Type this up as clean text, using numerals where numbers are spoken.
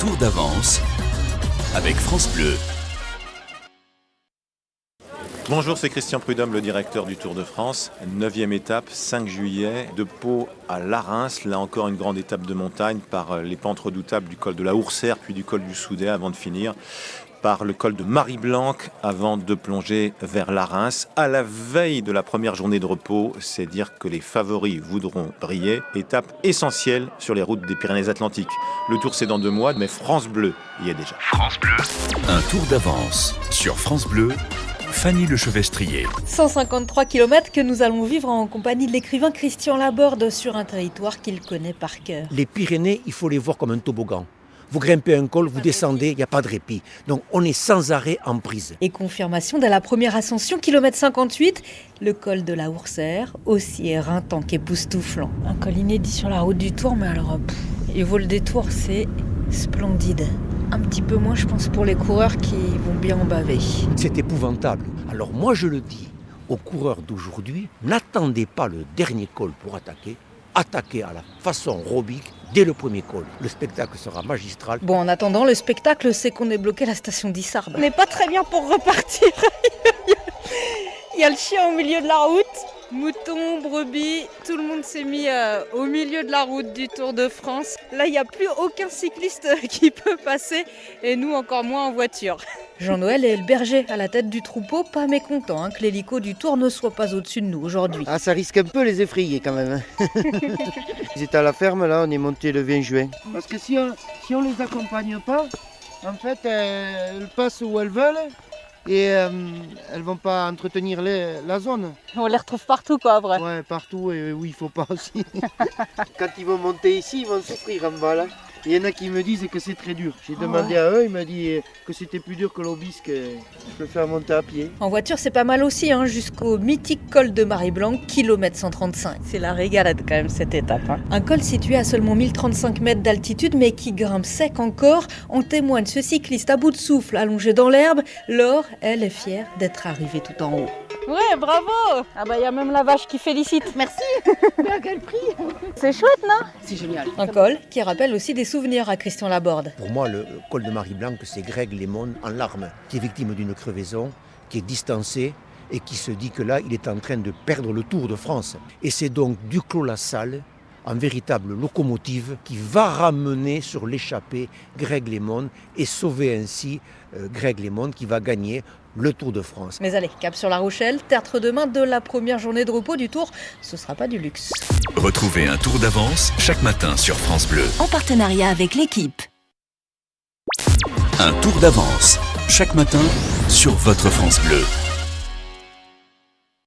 tour d'avance avec France Bleu. Bonjour, c'est Christian Prudhomme, le directeur du Tour de France. 9e étape, 5 juillet, de Pau à Larens. Là encore, une grande étape de montagne par les pentes redoutables du col de la Hourcère, puis du col du Soudet avant de finir par le col de Marie-Blanque avant de plonger vers Larens. À la veille de la première journée de repos, c'est dire que les favoris voudront briller. Étape essentielle sur les routes des Pyrénées-Atlantiques. Le Tour, c'est dans 2 mois, mais France Bleu y est déjà. France Bleu. Un tour d'avance sur France Bleu. Fanny Lechevestrier. 153 km que nous allons vivre en compagnie de l'écrivain Christian Laborde sur un territoire qu'il connaît par cœur. Les Pyrénées, il faut les voir comme un toboggan. Vous grimpez un col, vous descendez, il n'y a pas de répit. Donc on est sans arrêt en prise. Et confirmation dès la première ascension, kilomètre 58, le col de la Hourcère, aussi éreintant qu'époustouflant. Un col inédit sur la route du Tour, mais alors, il vaut le détour, c'est splendide. Un petit peu moins, je pense, pour les coureurs qui vont bien en baver. C'est épouvantable. Alors moi je le dis aux coureurs d'aujourd'hui, n'attendez pas le dernier col pour attaquer. Attaquer à la façon Robic dès le premier col. Le spectacle sera magistral. Bon, en attendant, le spectacle, c'est qu'on est bloqué à la station d'Issardes. On n'est pas très bien pour repartir. Il y a le chien au milieu de la route. Moutons, brebis, tout le monde s'est mis au milieu de la route du Tour de France. Là, il n'y a plus aucun cycliste qui peut passer, et nous encore moins en voiture. Jean-Noël est le berger à la tête du troupeau, pas mécontent que l'hélico du Tour ne soit pas au-dessus de nous aujourd'hui. Ah, ça risque un peu les effrayer quand même. Ils étaient à la ferme, là, on est monté le 20 juin. Parce que si on les accompagne pas, en fait, elles passent où elles veulent. Et elles vont pas entretenir la zone. On les retrouve partout, quoi, vrai. Ouais, partout et où il faut pas aussi. Quand ils vont monter ici, ils vont souffrir en bas là. Il y en a qui me disent que c'est très dur. J'ai demandé à eux, ils m'ont dit que c'était plus dur que l'Aubisque. Je peux faire monter à pied. En voiture, c'est pas mal aussi, jusqu'au mythique col de Marie-Blanque, kilomètre 135. C'est la régalade quand même cette étape. Un col situé à seulement 1035 mètres d'altitude, mais qui grimpe sec encore. En témoigne ce cycliste à bout de souffle, allongé dans l'herbe. Laure, elle, est fière d'être arrivée tout en haut. Ouais, bravo! Ah bah il y a même la vache qui félicite. Merci! Mais à quel prix? C'est chouette, non? C'est génial. Un col qui rappelle aussi des souvenirs à Christian Laborde. Pour moi, le col de Marie-Blanque, c'est Greg LeMond en larmes, qui est victime d'une crevaison, qui est distancé et qui se dit que là, il est en train de perdre le Tour de France. Et c'est donc Duclos-Lassalle, en véritable locomotive, qui va ramener sur l'échappée Greg LeMond et sauver ainsi Greg LeMond qui va gagner le Tour de France. Mais allez, cap sur La Rochelle, tertre demain de la première journée de repos du Tour, ce sera pas du luxe. Retrouvez un tour d'avance chaque matin sur France Bleu. En partenariat avec l'équipe. Un tour d'avance chaque matin sur votre France Bleu.